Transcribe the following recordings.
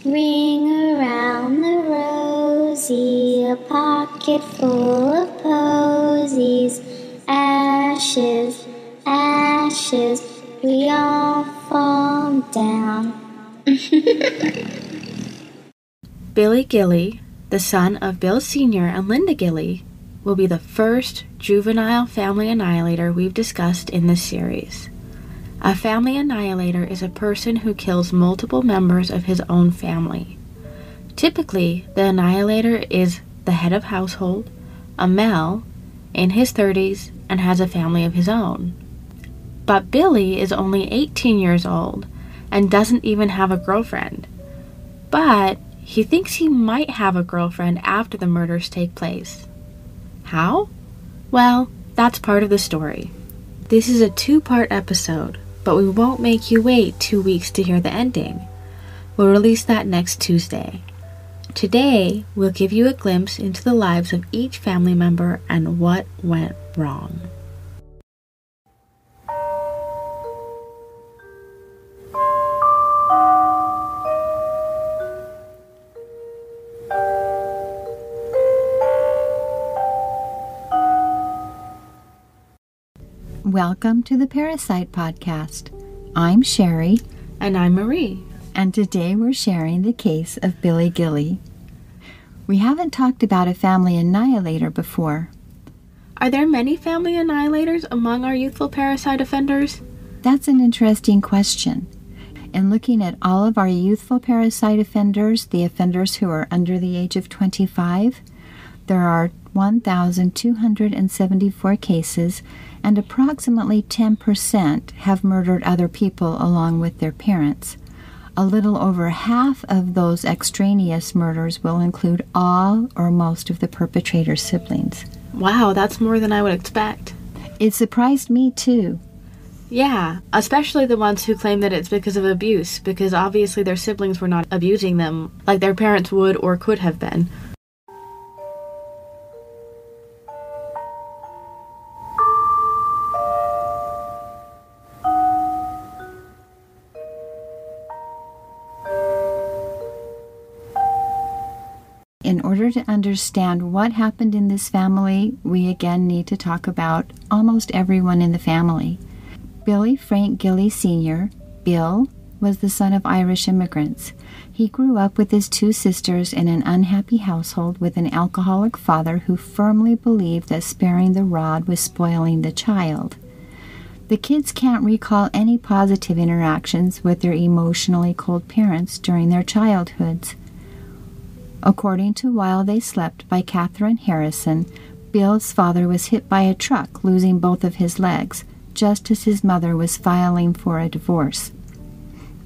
Ring around the rosy, a pocket full of posies. Ashes, ashes, we all fall down. Billy Gilley, the son of Bill Sr. and Linda Gilley, will be the first juvenile family annihilator we've discussed in this series. A family annihilator is a person who kills multiple members of his own family. Typically, the annihilator is the head of household, a male, in his 30s, and has a family of his own. But Billy is only 18 years old and doesn't even have a girlfriend. But he thinks he might have a girlfriend after the murders take place. How? Well, that's part of the story. This is a 2-part episode, but we won't make you wait 2 weeks to hear the ending. We'll release that next Tuesday. Today, we'll give you a glimpse into the lives of each family member and what went wrong. Welcome to the Parricide podcast. I'm Sherry. And I'm Marie. And today we're sharing the case of Billy Gilley. We haven't talked about a family annihilator before. Are there many family annihilators among our youthful parricide offenders? That's an interesting question. In looking at all of our youthful parricide offenders, the offenders who are under the age of 25, there are 1,274 cases, and approximately 10% have murdered other people along with their parents. A little over half of those extraneous murders will include all or most of the perpetrator's siblings. Wow, that's more than I would expect. It surprised me too. Yeah, especially the ones who claim that it's because of abuse, because obviously their siblings were not abusing them like their parents would or could have been. In order to understand what happened in this family, we again need to talk about almost everyone in the family. Billy Frank Gilley Sr., Bill, was the son of Irish immigrants. He grew up with his 2 sisters in an unhappy household with an alcoholic father who firmly believed that sparing the rod was spoiling the child. The kids can't recall any positive interactions with their emotionally cold parents during their childhoods. According to While They Slept by Katherine Harrison, Bill's father was hit by a truck, losing both of his legs, just as his mother was filing for a divorce.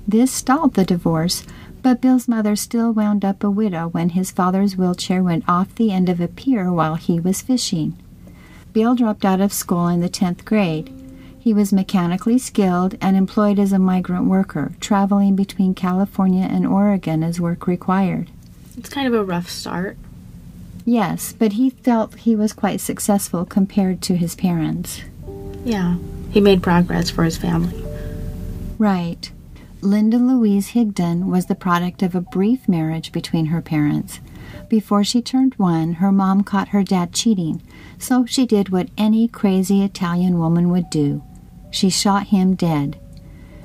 This stalled the divorce, but Bill's mother still wound up a widow when his father's wheelchair went off the end of a pier while he was fishing. Bill dropped out of school in the 10th grade. He was mechanically skilled and employed as a migrant worker, traveling between California and Oregon as work required. It's kind of a rough start. Yes, but he felt he was quite successful compared to his parents. Yeah, he made progress for his family. Right. Linda Louise Higdon was the product of a brief marriage between her parents. Before she turned 1, her mom caught her dad cheating, so she did what any crazy Italian woman would do. She shot him dead.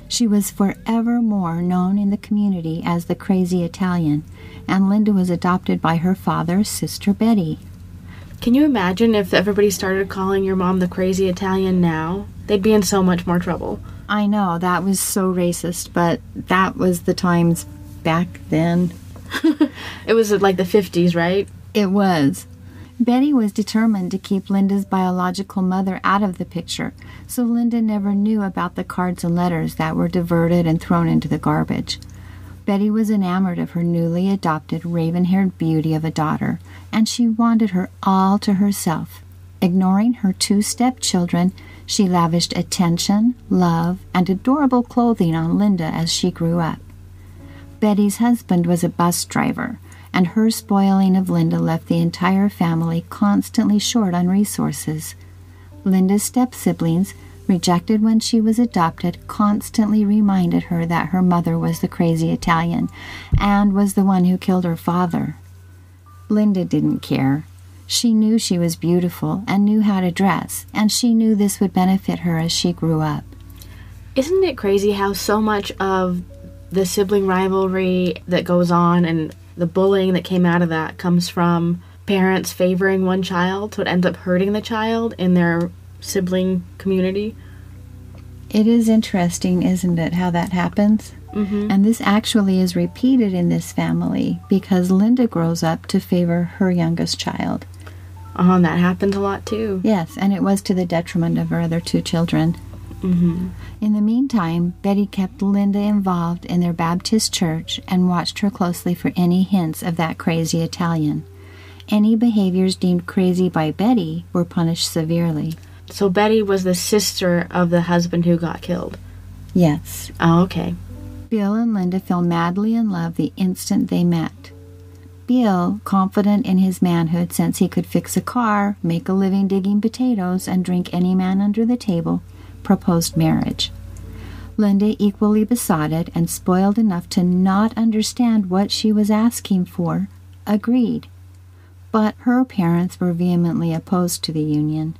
She was forevermore known in the community as the crazy Italian, and Linda was adopted by her father's sister Betty. Can you imagine if everybody started calling your mom the crazy Italian now? They'd be in so much more trouble. I know, that was so racist, but that was the times back then. It was like the 50s, right? It was. Betty was determined to keep Linda's biological mother out of the picture, so Linda never knew about the cards and letters that were diverted and thrown into the garbage. Betty was enamored of her newly adopted raven-haired beauty of a daughter, and she wanted her all to herself. Ignoring her 2 stepchildren, she lavished attention, love, and adorable clothing on Linda as she grew up. Betty's husband was a bus driver, and her spoiling of Linda left the entire family constantly short on resources. Linda's step-siblings rejected when she was adopted, constantly reminded her that her mother was the crazy Italian and was the one who killed her father. Linda didn't care. She knew she was beautiful and knew how to dress, and she knew this would benefit her as she grew up. Isn't it crazy how so much of the sibling rivalry that goes on and the bullying that came out of that comes from parents favoring one child, so it ends up hurting the child in their sibling community? It is interesting, isn't it, how that happens? Mm-hmm. And this actually is repeated in this family because Linda grows up to favor her youngest child. And that happens a lot too. Yes, and it was to the detriment of her other two children. Mm-hmm. In the meantime, Betty kept Linda involved in their Baptist church and watched her closely for any hints of that crazy Italian. Any behaviors deemed crazy by Betty were punished severely. So Betty was the sister of the husband who got killed? Yes. Oh, okay. Bill and Linda fell madly in love the instant they met. Bill, confident in his manhood since he could fix a car, make a living digging potatoes, and drink any man under the table, proposed marriage. Linda, equally besotted and spoiled enough to not understand what she was asking for, agreed. But her parents were vehemently opposed to the union.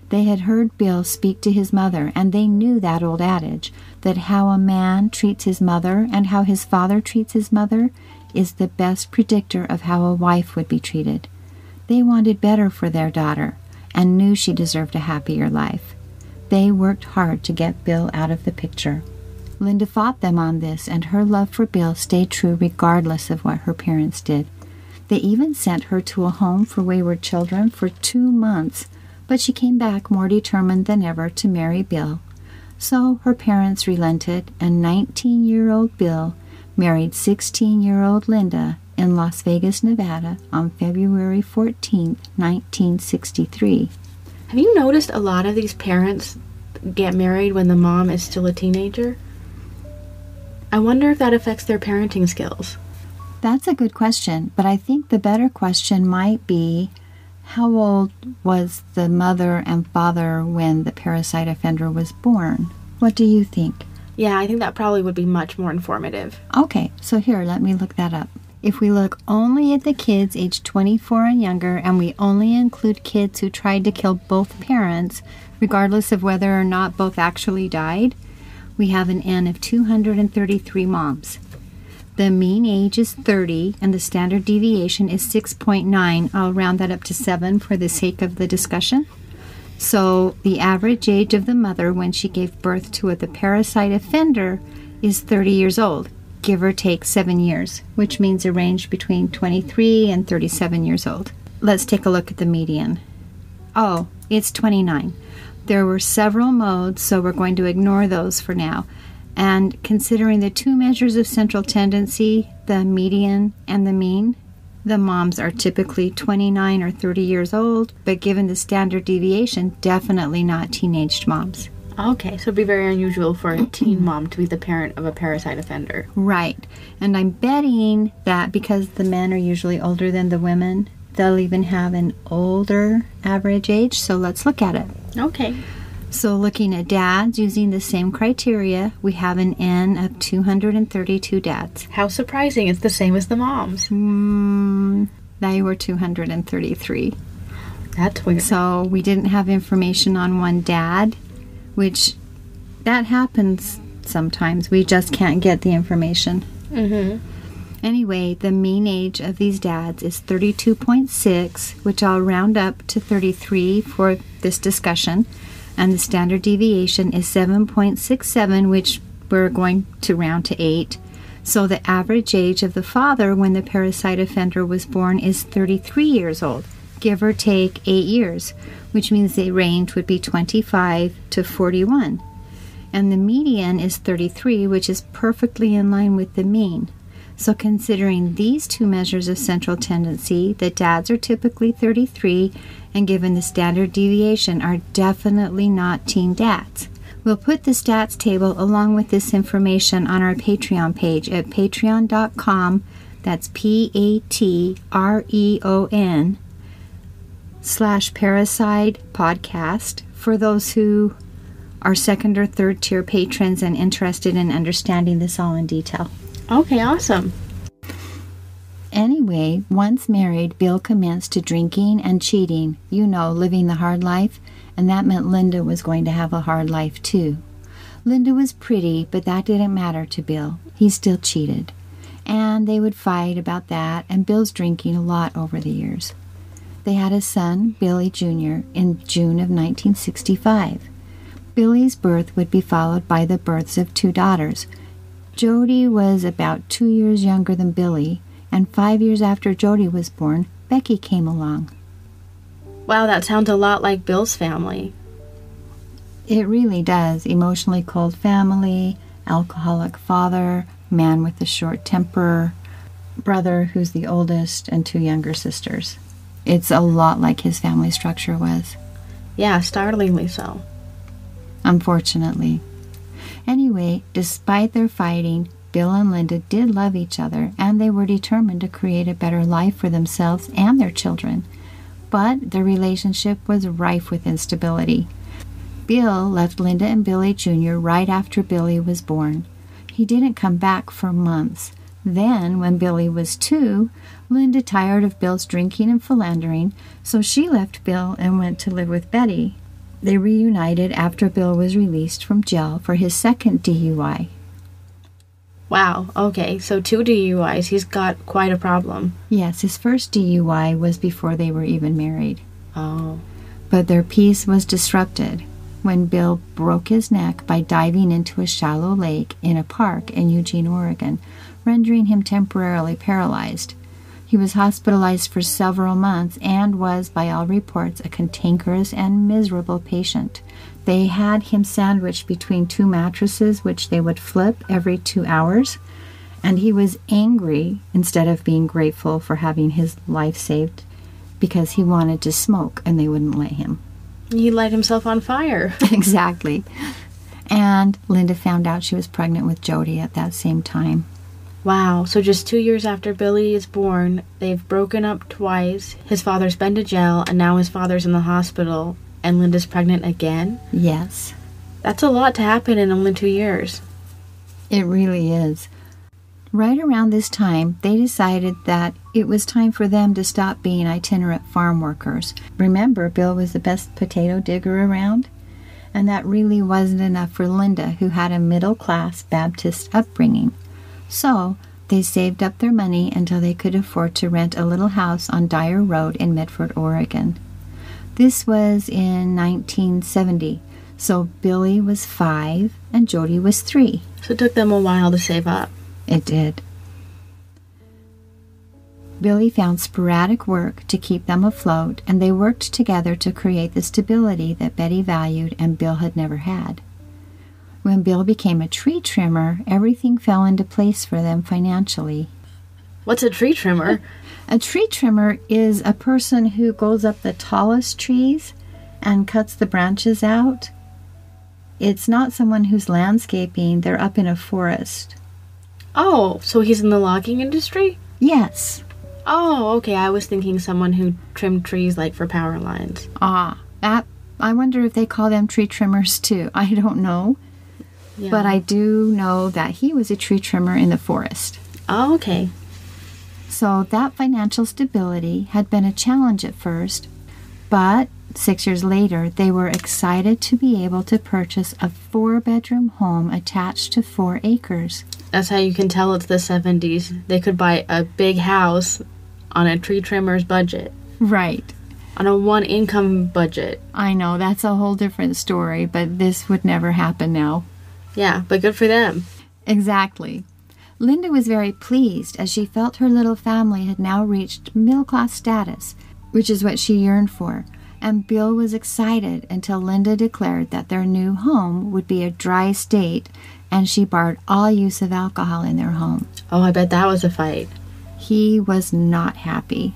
They had heard Bill speak to his mother, and they knew that old adage, that how a man treats his mother and how his father treats his mother is the best predictor of how a wife would be treated. They wanted better for their daughter, and knew she deserved a happier life. They worked hard to get Bill out of the picture. Linda fought them on this, and her love for Bill stayed true regardless of what her parents did. They even sent her to a home for wayward children for 2 months, but she came back more determined than ever to marry Bill. So her parents relented, and 19-year-old Bill married 16-year-old Linda in Las Vegas, Nevada on February 14, 1963. Have you noticed a lot of these parents get married when the mom is still a teenager? I wonder if that affects their parenting skills. That's a good question, but I think the better question might be, how old was the mother and father when the parricide offender was born? What do you think? Yeah, I think that probably would be much more informative. Okay, so here, let me look that up. If we look only at the kids aged 24 and younger, and we only include kids who tried to kill both parents, regardless of whether or not both actually died, we have an N of 233 moms. The mean age is 30, and the standard deviation is 6.9. I'll round that up to 7 for the sake of the discussion. So the average age of the mother when she gave birth to the parricide offender is 30 years old, give or take 7 years, which means a range between 23 and 37 years old. Let's take a look at the median. Oh, it's 29. There were several modes, so we're going to ignore those for now. And considering the 2 measures of central tendency, the median and the mean, the moms are typically 29 or 30 years old, but given the standard deviation, definitely not teenaged moms. Okay, so it'd be very unusual for a teen mom to be the parent of a parricide offender. Right. And I'm betting that because the men are usually older than the women, they'll even have an older average age. So let's look at it. Okay. So looking at dads using the same criteria, we have an N of 232 dads. How surprising. It's the same as the moms. They were 233. That's weird. So we didn't have information on one dad, which that happens sometimes. We just can't get the information. Mm-hmm. Anyway, the mean age of these dads is 32.6, which I'll round up to 33 for this discussion. And the standard deviation is 7.67, which we're going to round to 8. So the average age of the father when the parricide offender was born is 33 years old, give or take 8 years, which means the range would be 25 to 41. And the median is 33, which is perfectly in line with the mean. So considering these 2 measures of central tendency, the dads are typically 33, and given the standard deviation, are definitely not teen dads. We'll put the stats table along with this information on our Patreon page at patreon.com, that's Patreon/Parricide Podcast, for those who are second or third tier patrons and interested in understanding this all in detail. Okay, awesome. Anyway, once married, Bill commenced to drinking and cheating, living the hard life, and that meant Linda was going to have a hard life too. Linda was pretty, but that didn't matter to Bill. He still cheated. And they would fight about that and Bill's drinking a lot over the years. They had a son, Billy Jr., in June of 1965. Billy's birth would be followed by the births of 2 daughters. Jody was about 2 years younger than Billy, and 5 years after Jody was born, Becky came along. Wow, that sounds a lot like Bill's family. It really does. Emotionally cold family, alcoholic father, man with a short temper, brother who's the oldest, and 2 younger sisters. It's a lot like his family structure was. Yeah, startlingly so. Unfortunately. Anyway, despite their fighting, Bill and Linda did love each other, and they were determined to create a better life for themselves and their children. But their relationship was rife with instability. Bill left Linda and Billy Jr. right after Billy was born. He didn't come back for months. Then, when Billy was 2, Linda tired of Bill's drinking and philandering, so she left Bill and went to live with Betty. They reunited after Bill was released from jail for his second DUI. Wow, okay, so 2 DUIs. He's got quite a problem. Yes, his first DUI was before they were even married. Oh. But their peace was disrupted when Bill broke his neck by diving into a shallow lake in a park in Eugene, Oregon, rendering him temporarily paralyzed. He was hospitalized for several months and was, by all reports, a cantankerous and miserable patient. They had him sandwiched between 2 mattresses, which they would flip every 2 hours, and he was angry instead of being grateful for having his life saved because he wanted to smoke and they wouldn't let him. He light himself on fire. Exactly. And Linda found out she was pregnant with Jody at that same time. Wow, so just 2 years after Billy is born, they've broken up twice, his father's been to jail, and now his father's in the hospital, and Linda's pregnant again? Yes. That's a lot to happen in only 2 years. It really is. Right around this time, they decided that it was time for them to stop being itinerant farm workers. Remember, Bill was the best potato digger around? And that really wasn't enough for Linda, who had a middle-class Baptist upbringing. So, they saved up their money until they could afford to rent a little house on Dyer Road in Medford, Oregon. This was in 1970, so Billy was 5 and Jody was 3. So it took them a while to save up. It did. Billy found sporadic work to keep them afloat, and they worked together to create the stability that Betty valued and Bill had never had. When Bill became a tree trimmer, everything fell into place for them financially. What's a tree trimmer? A tree trimmer is a person who goes up the tallest trees and cuts the branches out. It's not someone who's landscaping. They're up in a forest. Oh, so he's in the logging industry? Yes. Oh, okay. I was thinking someone who trimmed trees like for power lines. I wonder if they call them tree trimmers too. I don't know. Yeah. But I do know that he was a tree trimmer in the forest. Oh, okay. So that financial stability had been a challenge at first, but 6 years later, they were excited to be able to purchase a 4-bedroom home attached to 4 acres. That's how you can tell it's the 70s. They could buy a big house on a tree trimmer's budget. Right. On a 1-income budget. I know, that's a whole different story, but this would never happen now. Yeah, but good for them. Exactly. Linda was very pleased as she felt her little family had now reached middle-class status, which is what she yearned for. And Bill was excited until Linda declared that their new home would be a dry state, and she barred all use of alcohol in their home. Oh, I bet that was a fight. He was not happy.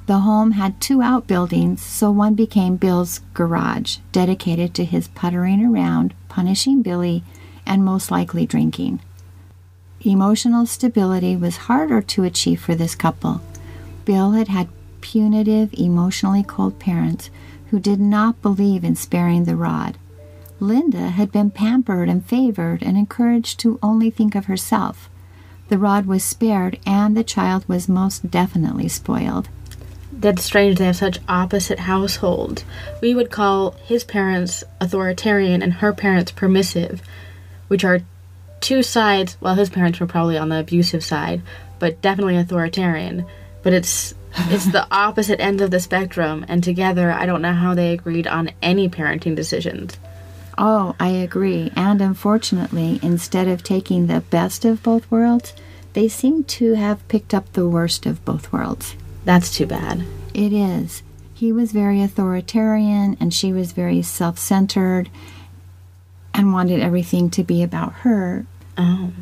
The home had 2 outbuildings, so one became Bill's garage, dedicated to his puttering around, punishing Billy, and most likely drinking. Emotional stability was harder to achieve for this couple. Bill had had punitive, emotionally cold parents who did not believe in sparing the rod. Linda had been pampered and favored and encouraged to only think of herself. The rod was spared, and the child was most definitely spoiled. That's strange they have such opposite households. We would call his parents authoritarian and her parents permissive, which are two sides. Well, his parents were probably on the abusive side, but definitely authoritarian. But it's the opposite ends of the spectrum, and together I don't know how they agreed on any parenting decisions. Oh, I agree. And unfortunately, instead of taking the best of both worlds, they seem to have picked up the worst of both worlds. That's too bad. It is. He was very authoritarian, and she was very self-centered and wanted everything to be about her. Oh.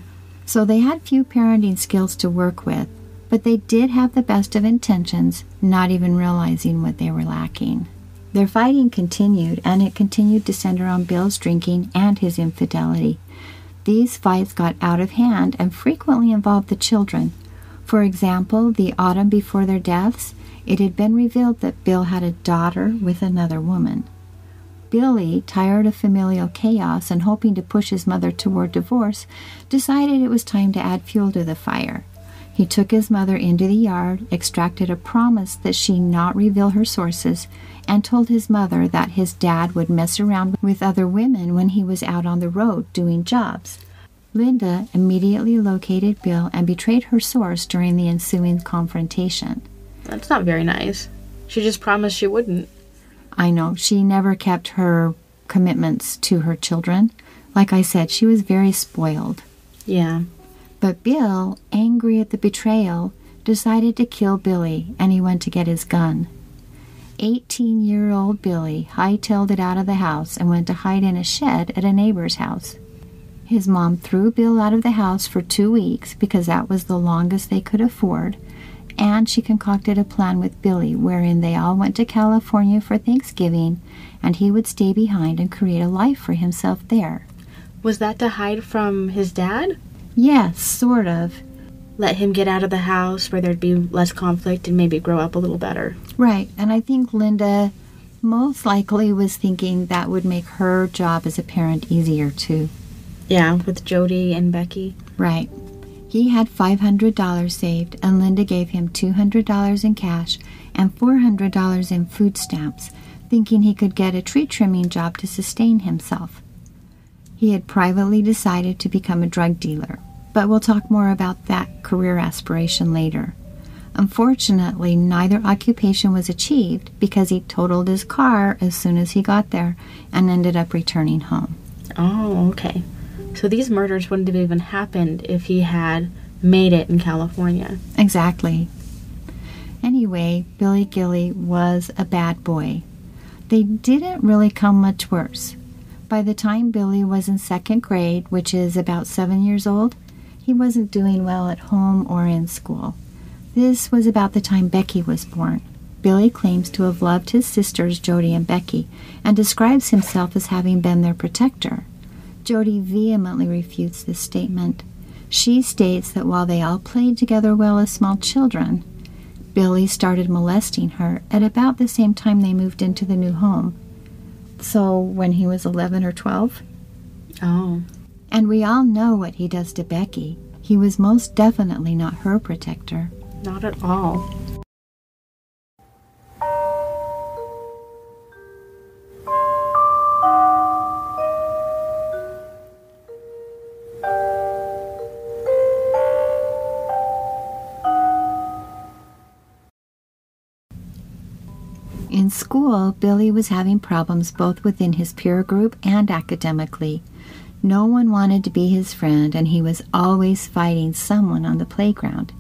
So they had few parenting skills to work with, but they did have the best of intentions, not even realizing what they were lacking. Their fighting continued, and it continued to center on Bill's drinking and his infidelity. These fights got out of hand and frequently involved the children. For example, the autumn before their deaths, it had been revealed that Bill had a daughter with another woman. Billy, tired of familial chaos and hoping to push his mother toward divorce, decided it was time to add fuel to the fire. He took his mother into the yard, extracted a promise that she not reveal her sources, and told his mother that his dad would mess around with other women when he was out on the road doing jobs. Linda immediately located Bill and betrayed her source during the ensuing confrontation. That's not very nice. She just promised she wouldn't. I know, she never kept her commitments to her children. Like I said, she was very spoiled. Yeah. But Bill, angry at the betrayal, decided to kill Billy, and he went to get his gun. 18-year-old Billy hightailed it out of the house and went to hide in a shed at a neighbor's house. His mom threw Bill out of the house for 2 weeks because that was the longest they could afford, and she concocted a plan with Billy wherein they all went to California for Thanksgiving, and he would stay behind and create a life for himself there. Was that to hide from his dad? Yes, sort of. Let him get out of the house where there'd be less conflict and maybe grow up a little better. Right, and I think Linda most likely was thinking that would make her job as a parent easier too. Yeah, with Jody and Becky. Right. He had $500 saved, and Linda gave him $200 in cash and $400 in food stamps, thinking he could get a tree trimming job to sustain himself. He had privately decided to become a drug dealer, but we'll talk more about that career aspiration later. Unfortunately, neither occupation was achieved because he totaled his car as soon as he got there and ended up returning home. Oh, okay. So these murders wouldn't have even happened if he had made it in California. Exactly. Anyway, Billy Gilley was a bad boy. They didn't really come much worse. By the time Billy was in 2nd grade, which is about 7 years old, he wasn't doing well at home or in school. This was about the time Becky was born. Billy claims to have loved his sisters, Jody and Becky, and describes himself as having been their protector. Jody vehemently refutes this statement. She states that while they all played together well as small children, Billy started molesting her at about the same time they moved into the new home. So when he was 11 or 12? Oh. And we all know what he does to Becky. He was most definitely not her protector. Not at all. In school, Billy was having problems both within his peer group and academically. No one wanted to be his friend, and he was always fighting someone on the playground.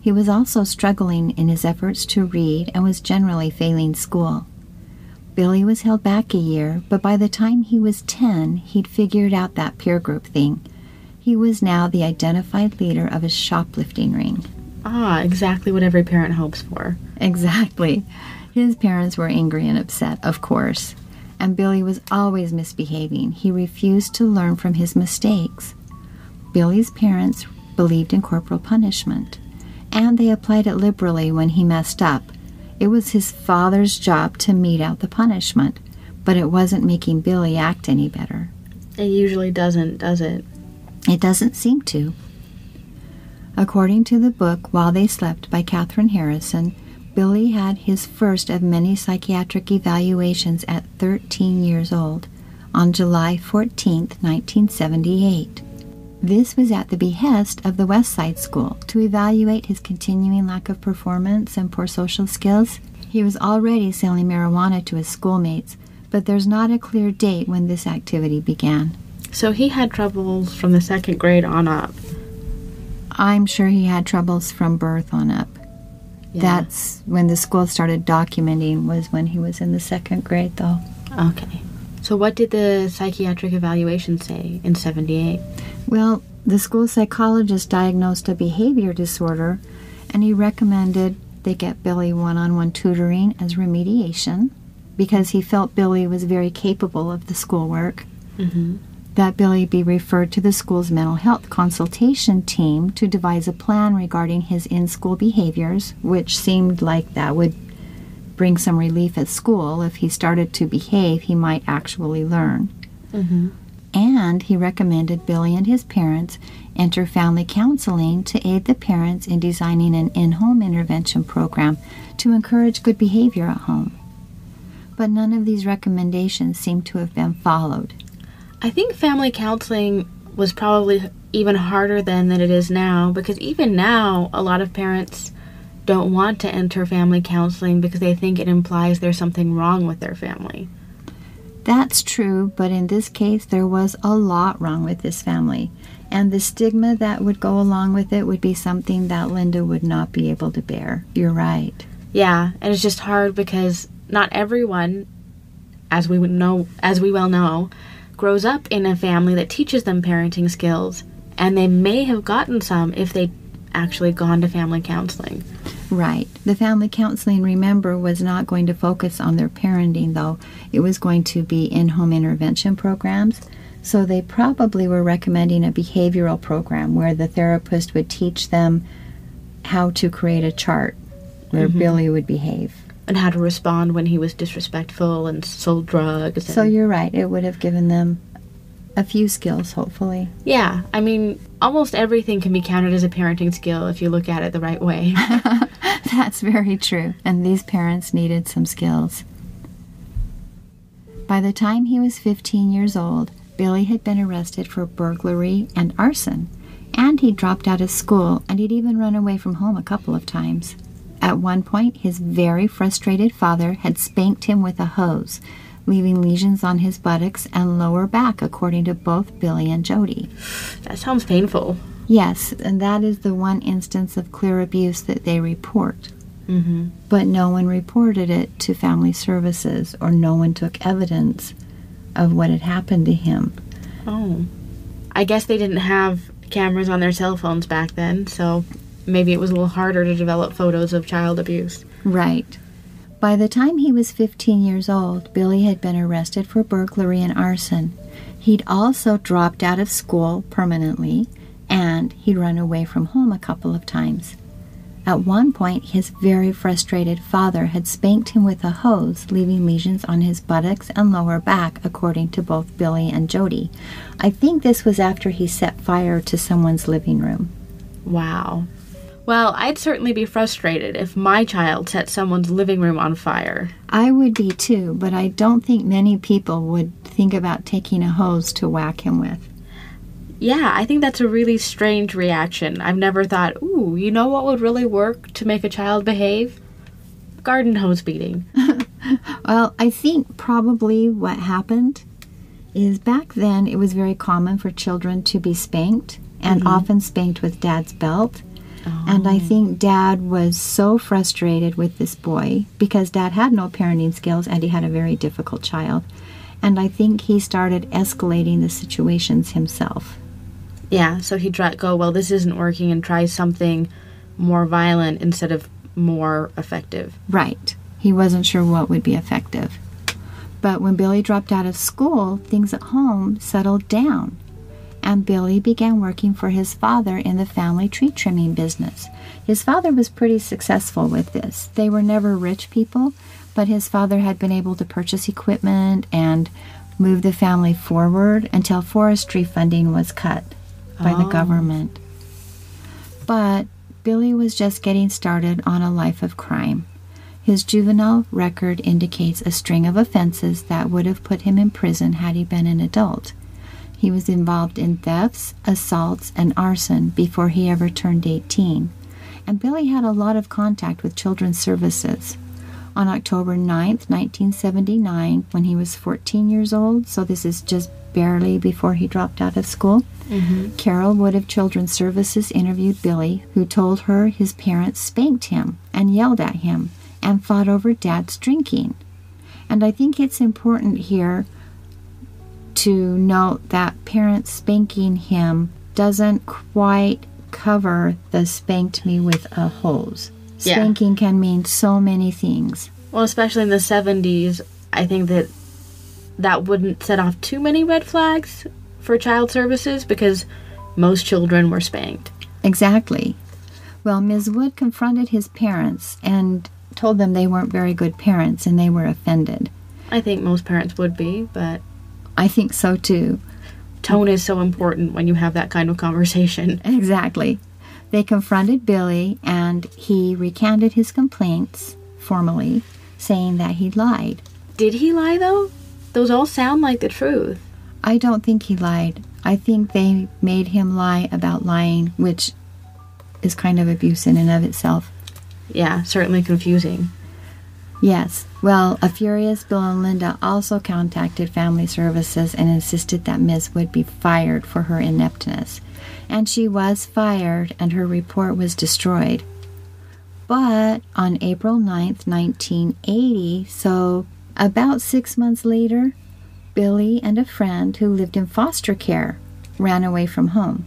He was also struggling in his efforts to read and was generally failing school. Billy was held back a year, but by the time he was 10, he'd figured out that peer group thing. He was now the identified leader of a shoplifting ring. Ah, exactly what every parent hopes for. Exactly. His parents were angry and upset, of course. And Billy was always misbehaving. He refused to learn from his mistakes. Billy's parents believed in corporal punishment, and they applied it liberally when he messed up. It was his father's job to mete out the punishment. but it wasn't making Billy act any better. It usually doesn't, does it? It doesn't seem to. According to the book While They Slept by Katherine Harrison, Billy had his first of many psychiatric evaluations at 13 years old on July 14, 1978. This was at the behest of the West Side School to evaluate his continuing lack of performance and poor social skills. He was already selling marijuana to his schoolmates, but there's not a clear date when this activity began. So he had troubles from the 2nd grade on up. I'm sure he had troubles from birth on up. Yeah. That's when the school started documenting, was when he was in the 2nd grade, though. Okay. So what did the psychiatric evaluation say in 78? Well, the school psychologist diagnosed a behavior disorder, and he recommended they get Billy one-on-one tutoring as remediation because he felt Billy was very capable of the schoolwork. Mm-hmm. That Billy be referred to the school's mental health consultation team to devise a plan regarding his in-school behaviors, which seemed like that would bring some relief at school. If he started to behave, he might actually learn. Mm-hmm. And he recommended Billy and his parents enter family counseling to aid the parents in designing an in-home intervention program to encourage good behavior at home. But none of these recommendations seem to have been followed. I think family counseling was probably even harder then than it is now, because even now, a lot of parents don't want to enter family counseling because they think it implies there's something wrong with their family. That's true, but in this case, there was a lot wrong with this family, and the stigma that would go along with it would be something that Linda would not be able to bear. You're right. Yeah, and it's just hard because not everyone, as we well know, grows up in a family that teaches them parenting skills, and they may have gotten some if they'd actually gone to family counseling. Right. The family counseling, remember, was not going to focus on their parenting, though. It was going to be in-home intervention programs, so they probably were recommending a behavioral program where the therapist would teach them how to create a chart where Billy would behave. And how to respond when he was disrespectful and sold drugs. So you're right. It would have given them a few skills, hopefully. Yeah. I mean, almost everything can be counted as a parenting skill if you look at it the right way. That's very true. And these parents needed some skills. By the time he was 15 years old, Billy had been arrested for burglary and arson. And he'd dropped out of school, and he'd even run away from home a couple of times. At one point, his very frustrated father had spanked him with a hose, leaving lesions on his buttocks and lower back, according to both Billy and Jody. That sounds painful. Yes, and that is the one instance of clear abuse that they report. Mm-hmm. But no one reported it to family services, or no one took evidence of what had happened to him. Oh. I guess they didn't have cameras on their cell phones back then, so maybe it was a little harder to develop photos of child abuse. Right. By the time he was 15 years old, Billy had been arrested for burglary and arson. He'd also dropped out of school permanently, and he'd run away from home a couple of times. At one point, his very frustrated father had spanked him with a hose, leaving lesions on his buttocks and lower back, according to both Billy and Jody. I think this was after he set fire to someone's living room. Wow. Well, I'd certainly be frustrated if my child set someone's living room on fire. I would be too, but I don't think many people would think about taking a hose to whack him with. Yeah, I think that's a really strange reaction. I've never thought, ooh, you know what would really work to make a child behave? Garden hose beating. Well, I think probably what happened is back then it was very common for children to be spanked, and often spanked with Dad's belt. Oh. And I think Dad was so frustrated with this boy because Dad had no parenting skills and he had a very difficult child. And I think he started escalating the situations himself. Yeah, so he'd go, well, this isn't working, and try something more violent instead of more effective. Right. He wasn't sure what would be effective. But when Billy dropped out of school, things at home settled down. and Billy began working for his father in the family tree trimming business. His father was pretty successful with this. They were never rich people, but his father had been able to purchase equipment and move the family forward until forestry funding was cut by the government. But Billy was just getting started on a life of crime. His juvenile record indicates a string of offenses that would have put him in prison had he been an adult. He was involved in thefts, assaults, and arson before he ever turned 18. And Billy had a lot of contact with children's services. On October 9th, 1979, when he was 14 years old, so this is just barely before he dropped out of school, Carol Wood of Children's Services interviewed Billy, who told her his parents spanked him and yelled at him and fought over Dad's drinking. And I think it's important here to note that parents spanking him doesn't quite cover the spanked me with a hose. Spanking can mean so many things. Well, especially in the 70s, I think that wouldn't set off too many red flags for child services because most children were spanked. Exactly. Well, Ms. Wood confronted his parents and told them they weren't very good parents and they were offended. I think most parents would be, but I think so too. Tone is so important when you have that kind of conversation. Exactly. They confronted Billy, and he recanted his complaints formally, saying that he lied. Did he lie, though? Those all sound like the truth. I don't think he lied. I think they made him lie about lying, which is kind of abuse in and of itself. Yeah, certainly confusing. Yes. Well, a furious Bill and Linda also contacted Family Services and insisted that Ms. Wood be fired for her ineptness. And she was fired, and her report was destroyed. But on April 9th, 1980, so about 6 months later, Billy and a friend who lived in foster care ran away from home.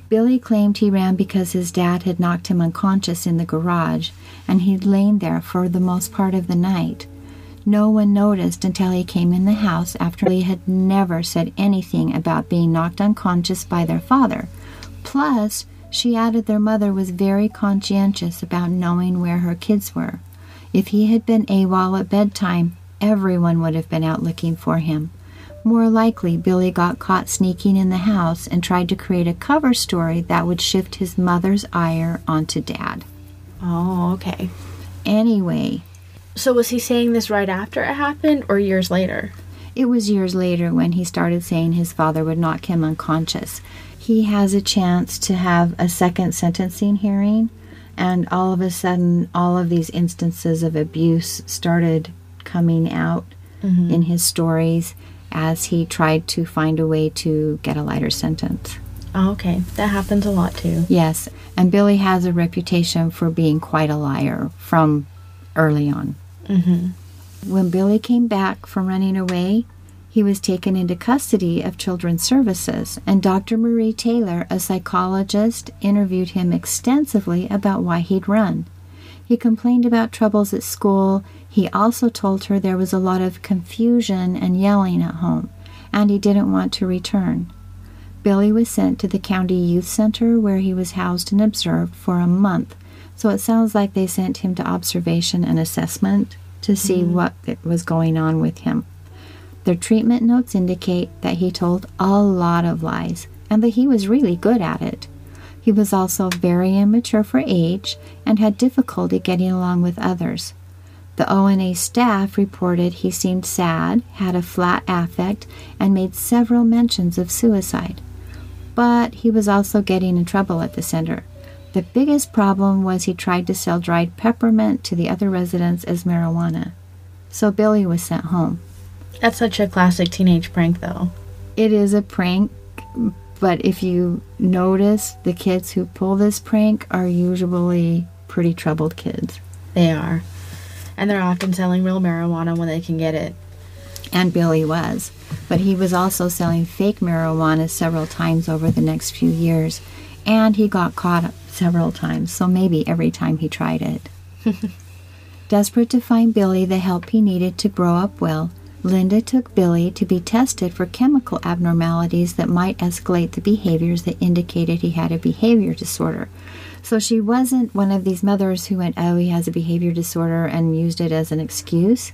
Billy claimed he ran because his dad had knocked him unconscious in the garage, and he'd lain there for the most part of the night. No one noticed until he came in the house after he had never said anything about being knocked unconscious by their father. Plus, she added their mother was very conscientious about knowing where her kids were. If he had been AWOL at bedtime, everyone would have been out looking for him. More likely, Billy got caught sneaking in the house and tried to create a cover story that would shift his mother's ire onto Dad. Oh, okay. Anyway. So was he saying this right after it happened or years later? It was years later when he started saying his father would knock him unconscious. He has a chance to have a second sentencing hearing, and all of a sudden, all of these instances of abuse started coming out in his stories as he tried to find a way to get a lighter sentence. Oh, okay. That happens a lot, too. Yes, and Billy has a reputation for being quite a liar from early on. When Billy came back from running away, he was taken into custody of Children's Services, and Dr. Marie Taylor, a psychologist, interviewed him extensively about why he'd run. He complained about troubles at school. He also told her there was a lot of confusion and yelling at home, and he didn't want to return. Billy was sent to the county youth center where he was housed and observed for a month, so it sounds like they sent him to observation and assessment to see what was going on with him. Their treatment notes indicate that he told a lot of lies, and that he was really good at it. He was also very immature for age and had difficulty getting along with others. The O&A staff reported he seemed sad, had a flat affect, and made several mentions of suicide. But he was also getting in trouble at the center. The biggest problem was he tried to sell dried peppermint to the other residents as marijuana. So Billy was sent home. That's such a classic teenage prank, though. It is a prank, but if you notice, the kids who pull this prank are usually pretty troubled kids. They are. And they're often selling real marijuana when they can get it. And Billy was. But he was also selling fake marijuana several times over the next few years. And he got caught several times, so maybe every time he tried it. Desperate to find Billy the help he needed to grow up well, Linda took Billy to be tested for chemical abnormalities that might escalate the behaviors that indicated he had a behavior disorder. So she wasn't one of these mothers who went, oh, he has a behavior disorder, and used it as an excuse.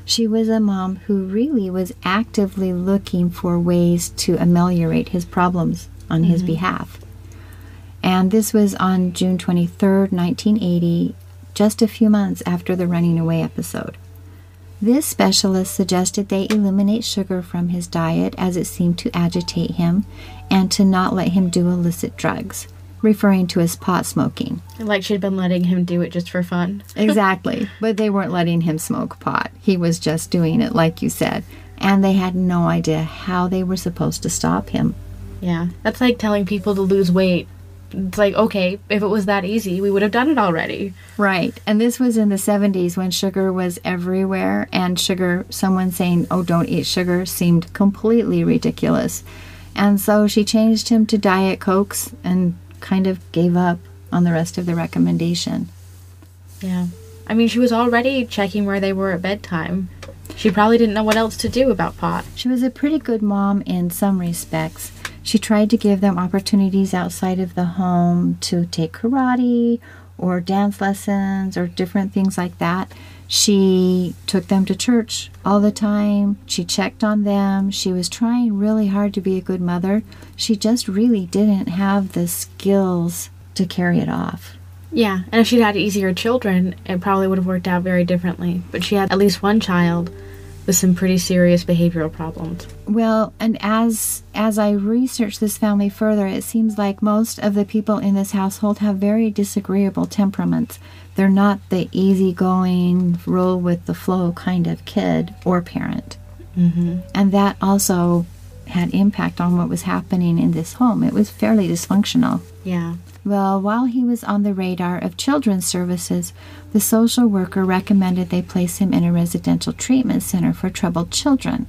She was a mom who really was actively looking for ways to ameliorate his problems on his behalf. And this was on June 23rd, 1980, just a few months after the running away episode. This specialist suggested they eliminate sugar from his diet as it seemed to agitate him, and to not let him do illicit drugs, referring to his pot smoking. Like she'd been letting him do it just for fun. Exactly. But they weren't letting him smoke pot. He was just doing it, like you said. And they had no idea how they were supposed to stop him. Yeah. That's like telling people to lose weight. It's like, okay, if it was that easy, we would have done it already. Right. And this was in the 70s when sugar was everywhere, and someone saying, oh, don't eat sugar, seemed completely ridiculous. And so she changed him to Diet Cokes and kind of gave up on the rest of the recommendation. Yeah. I mean, she was already checking where they were at bedtime. She probably didn't know what else to do about pot. She was a pretty good mom in some respects. She tried to give them opportunities outside of the home to take karate or dance lessons or different things like that. She took them to church all the time. She checked on them. She was trying really hard to be a good mother. She just really didn't have the skills to carry it off. Yeah, and if she'd had easier children, it probably would have worked out very differently. But she had at least one child with some pretty serious behavioral problems. Well, and as I researched this family further, it seems like most of the people in this household have very disagreeable temperaments. They're not the easygoing, roll with the flow kind of kid or parent. Mm-hmm. And that also had impact on what was happening in this home. It was fairly dysfunctional. Yeah. Well, while he was on the radar of children's services, the social worker recommended they place him in a residential treatment center for troubled children.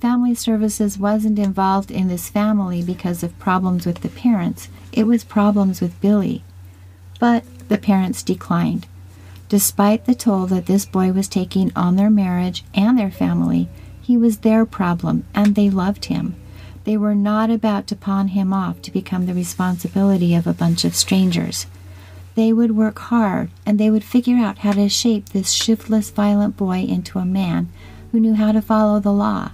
Family services wasn't involved in this family because of problems with the parents. It was problems with Billy. But the parents declined. Despite the toll that this boy was taking on their marriage and their family, he was their problem, and they loved him. They were not about to pawn him off to become the responsibility of a bunch of strangers. They would work hard, and they would figure out how to shape this shiftless, violent boy into a man who knew how to follow the law.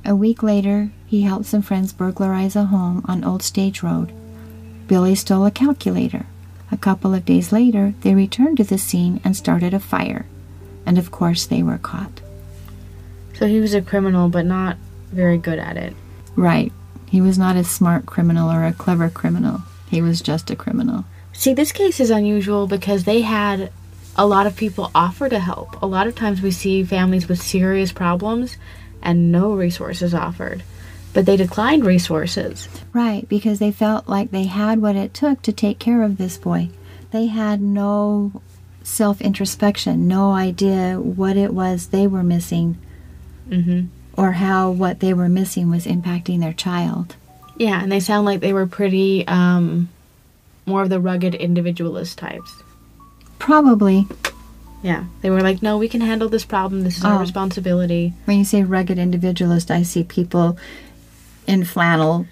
A week later, he helped some friends burglarize a home on Old Stage Road. Billy stole a calculator. A couple of days later, they returned to the scene and started a fire. And of course, they were caught. So he was a criminal, but not very good at it. Right. He was not a smart criminal or a clever criminal. He was just a criminal. See, this case is unusual because they had a lot of people offer to help. A lot of times we see families with serious problems and no resources offered. But they declined resources. Right, because they felt like they had what it took to take care of this boy. They had no self-introspection, no idea what it was they were missing. Mm-hmm. Or how what they were missing was impacting their child. Yeah, and they sound like they were pretty, more of the rugged individualist types. Probably. Yeah, they were like, no, we can handle this problem. This is our responsibility. When you say rugged individualist, I see people in flannel,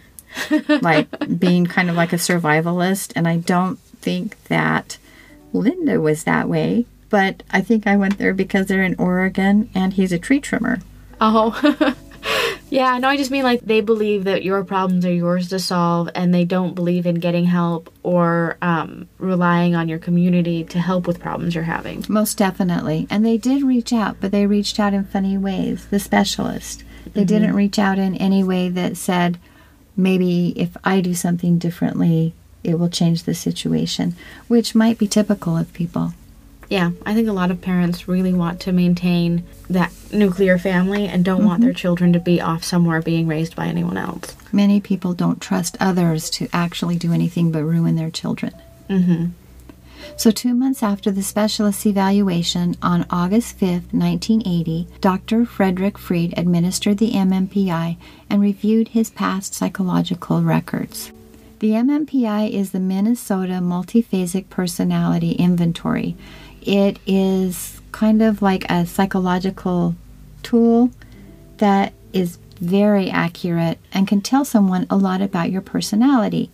like being kind of like a survivalist. And I don't think that Linda was that way. But I think I went there because they're in Oregon and he's a tree trimmer. Oh, yeah, no, I just mean like they believe that your problems are yours to solve, and they don't believe in getting help or relying on your community to help with problems you're having. Most definitely. And they did reach out, but they reached out in funny ways, the specialist. They didn't reach out in any way that said, maybe if I do something differently, it will change the situation, which might be typical of people. Yeah, I think a lot of parents really want to maintain that nuclear family and don't want their children to be off somewhere being raised by anyone else. Many people don't trust others to actually do anything but ruin their children. Mm-hmm. So 2 months after the specialist's evaluation, on August 5th, 1980, Dr. Frederick Freed administered the MMPI and reviewed his past psychological records. The MMPI is the Minnesota Multiphasic Personality Inventory. It is kind of like a psychological tool that is very accurate and can tell someone a lot about your personality.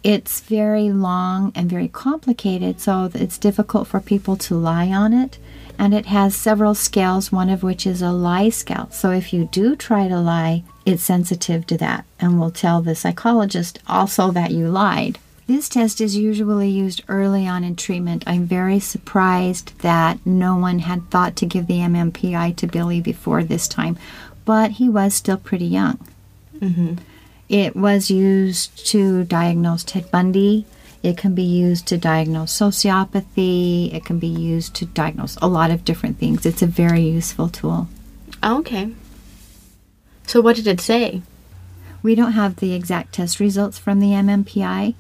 It's very long and very complicated, so it's difficult for people to lie on it. And it has several scales, one of which is a lie scale. So if you do try to lie, it's sensitive to that and will tell the psychologist also that you lied. This test is usually used early on in treatment. I'm very surprised that no one had thought to give the MMPI to Billy before this time, but he was still pretty young. Mm-hmm. It was used to diagnose Ted Bundy. It can be used to diagnose sociopathy. It can be used to diagnose a lot of different things. It's a very useful tool. Okay. So what did it say? We don't have the exact test results from the MMPI,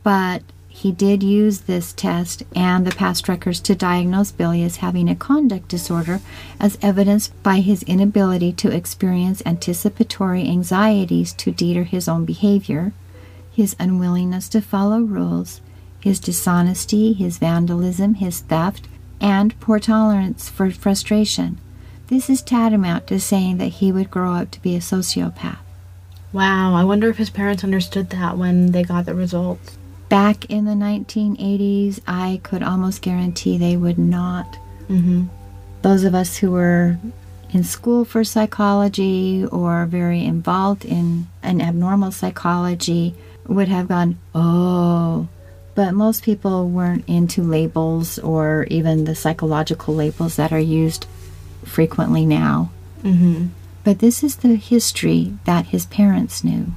but he did use this test and the past records to diagnose Billy as having a conduct disorder, as evidenced by his inability to experience anticipatory anxieties to deter his own behavior, his unwillingness to follow rules, his dishonesty, his vandalism, his theft, and poor tolerance for frustration. This is tantamount to saying that he would grow up to be a sociopath. Wow, I wonder if his parents understood that when they got the results. Back in the 1980s, I could almost guarantee they would not. Mm-hmm. Those of us who were in school for psychology or very involved in an abnormal psychology would have gone, oh. But most people weren't into labels or even the psychological labels that are used frequently now. Mm-hmm. But this is the history that his parents knew.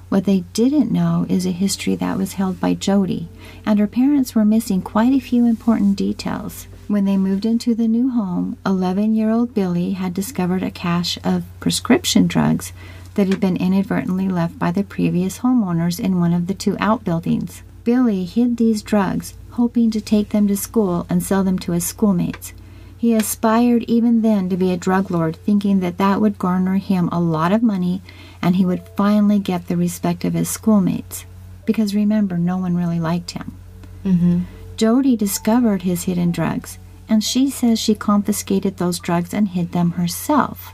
What they didn't know is a history that was held by Jody, and her parents were missing quite a few important details. When they moved into the new home, 11-year-old Billy had discovered a cache of prescription drugs that had been inadvertently left by the previous homeowners in one of the two outbuildings. Billy hid these drugs, hoping to take them to school and sell them to his schoolmates. He aspired even then to be a drug lord, thinking that that would garner him a lot of money and he would finally get the respect of his schoolmates. Because remember, no one really liked him. Mm-hmm. Jody discovered his hidden drugs, and she says she confiscated those drugs and hid them herself.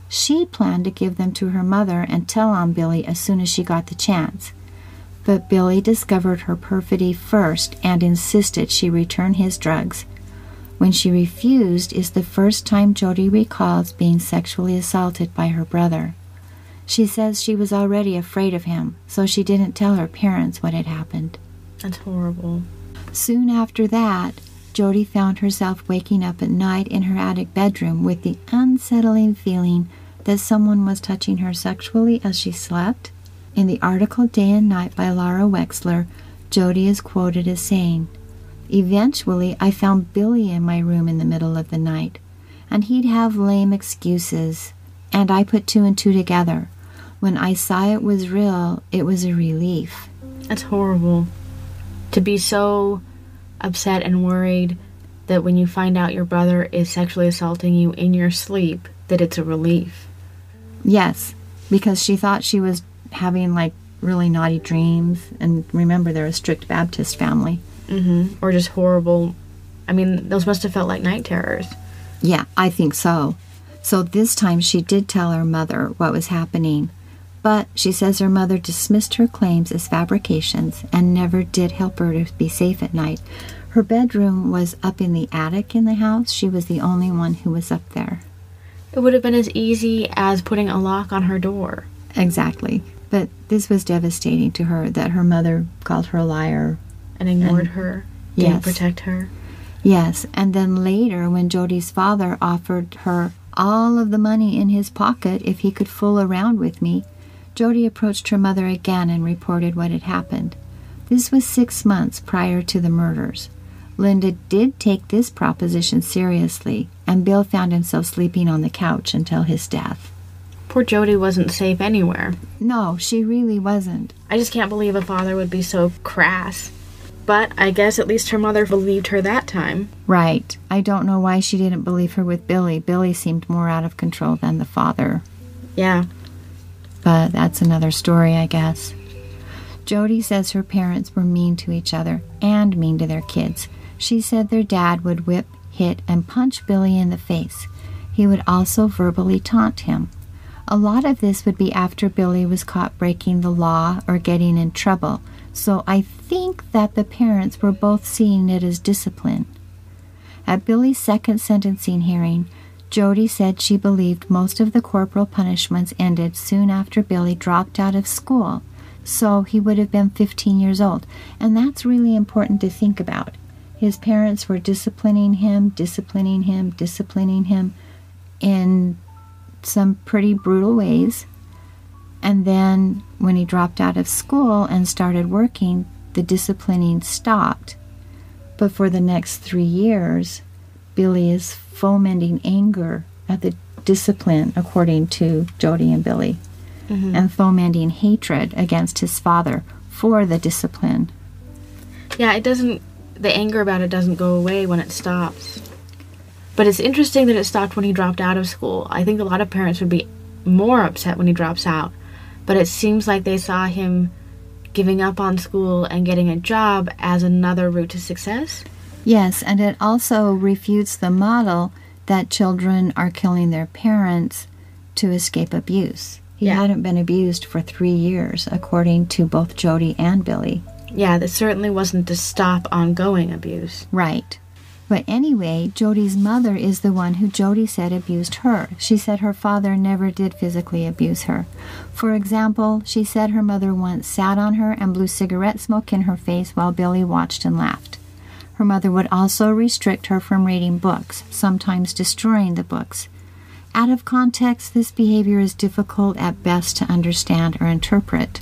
She planned to give them to her mother and tell on Billy as soon as she got the chance. But Billy discovered her perfidy first and insisted she return his drugs. When she refused is the first time Jody recalls being sexually assaulted by her brother. She says she was already afraid of him, so she didn't tell her parents what had happened. That's horrible. Soon after that, Jody found herself waking up at night in her attic bedroom with the unsettling feeling that someone was touching her sexually as she slept. In the article Day and Night by Laura Wexler, Jody is quoted as saying, "Eventually, I found Billy in my room in the middle of the night, and he'd have lame excuses, and I put two and two together. When I saw it was real, it was a relief." That's horrible. To be so upset and worried that when you find out your brother is sexually assaulting you in your sleep, that it's a relief. Yes, because she thought she was having, really naughty dreams, and remember, they're a strict Baptist family. Mm-hmm. Or just horrible. I mean, those must have felt like night terrors. Yeah, I think so. So this time she did tell her mother what was happening, but she says her mother dismissed her claims as fabrications and never did help her to be safe at night. Her bedroom was up in the attic in the house. She was the only one who was up there. It would have been as easy as putting a lock on her door. Exactly. But this was devastating to her that her mother called her a liar. And ignored her. Didn't protect her. Yes, and then later when Jody's father offered her all of the money in his pocket if he could fool around with me, Jody approached her mother again and reported what had happened. This was 6 months prior to the murders. Linda did take this proposition seriously, and Bill found himself sleeping on the couch until his death. Poor Jody wasn't safe anywhere. No, she really wasn't. I just can't believe a father would be so crass. But I guess at least her mother believed her that time. Right. I don't know why she didn't believe her with Billy. Billy seemed more out of control than the father. Yeah. But that's another story, I guess. Jody says her parents were mean to each other and mean to their kids. She said their dad would whip, hit, and punch Billy in the face. He would also verbally taunt him. A lot of this would be after Billy was caught breaking the law or getting in trouble, so I think that the parents were both seeing it as discipline. At Billy's second sentencing hearing, Jody said she believed most of the corporal punishments ended soon after Billy dropped out of school, so he would have been 15 years old, and that's really important to think about. His parents were disciplining him in some pretty brutal ways, and then when he dropped out of school and started working, the disciplining stopped. But for the next 3 years, Billy is fomenting anger at the discipline, according to Jody and Billy, and fomenting hatred against his father for the discipline. Yeah, the anger about it doesn't go away when it stops. But it's interesting that it stopped when he dropped out of school. I think a lot of parents would be more upset when he drops out. But it seems like they saw him giving up on school and getting a job as another route to success. Yes, and it also refutes the model that children are killing their parents to escape abuse. He hadn't been abused for 3 years, according to both Jody and Billy. Yeah, that certainly wasn't to stop ongoing abuse. Right. But anyway, Jody's mother is the one who Jody said abused her. She said her father never did physically abuse her. For example, she said her mother once sat on her and blew cigarette smoke in her face while Billy watched and laughed. Her mother would also restrict her from reading books, sometimes destroying the books. Out of context, this behavior is difficult at best to understand or interpret.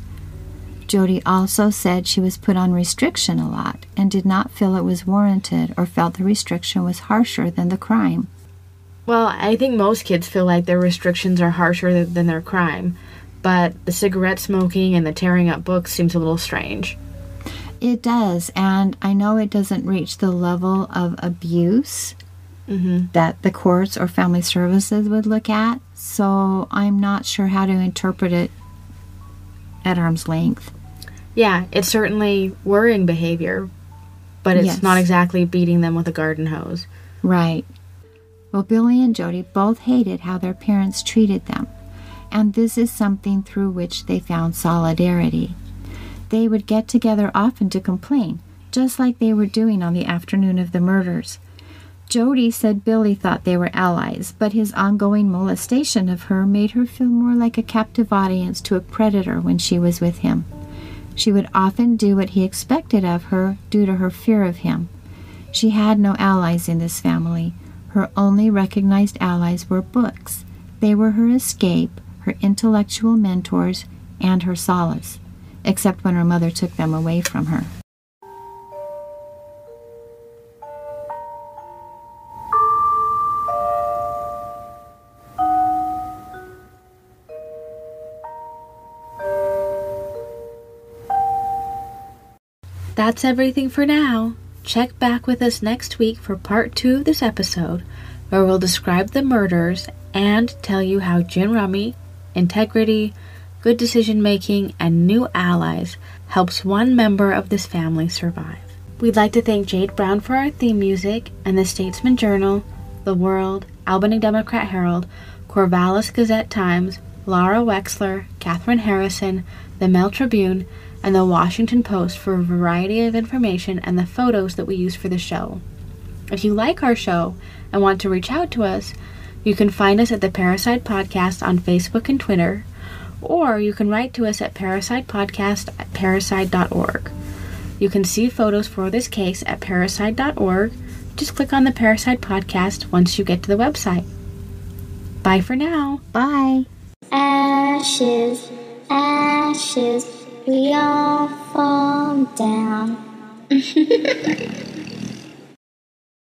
Jody also said she was put on restriction a lot and did not feel it was warranted or felt the restriction was harsher than the crime. Well, I think most kids feel like their restrictions are harsher than their crime, but the cigarette smoking and the tearing up books seems a little strange. It does, and I know it doesn't reach the level of abuse that the courts or family services would look at, so I'm not sure how to interpret it at arm's length. Yeah, it's certainly worrying behavior, but it's not exactly beating them with a garden hose. Right. Well, Billy and Jody both hated how their parents treated them, and this is something through which they found solidarity. They would get together often to complain, just like they were doing on the afternoon of the murders. Jody said Billy thought they were allies, but his ongoing molestation of her made her feel more like a captive audience to a predator when she was with him. She would often do what he expected of her due to her fear of him. She had no allies in this family. Her only recognized allies were books. They were her escape, her intellectual mentors, and her solace, except when her mother took them away from her. That's everything for now. Check back with us next week for part 2 of this episode, where we'll describe the murders and tell you how gin rummy, integrity, good decision-making, and new allies helps one member of this family survive. We'd like to thank Jade Brown for our theme music, and the Statesman Journal, The World, Albany Democrat Herald, Corvallis Gazette-Times, Laura Wexler, Catherine Harrison, the Mail Tribune, and the Washington Post for a variety of information and the photos that we use for the show. If you like our show and want to reach out to us, you can find us at the Parricide Podcast on Facebook and Twitter, or you can write to us at parricide@parricide.org. You can see photos for this case at parricide.org. Just click on the Parricide Podcast once you get to the website. Bye for now. Bye. Ashes, ashes, we all fall down.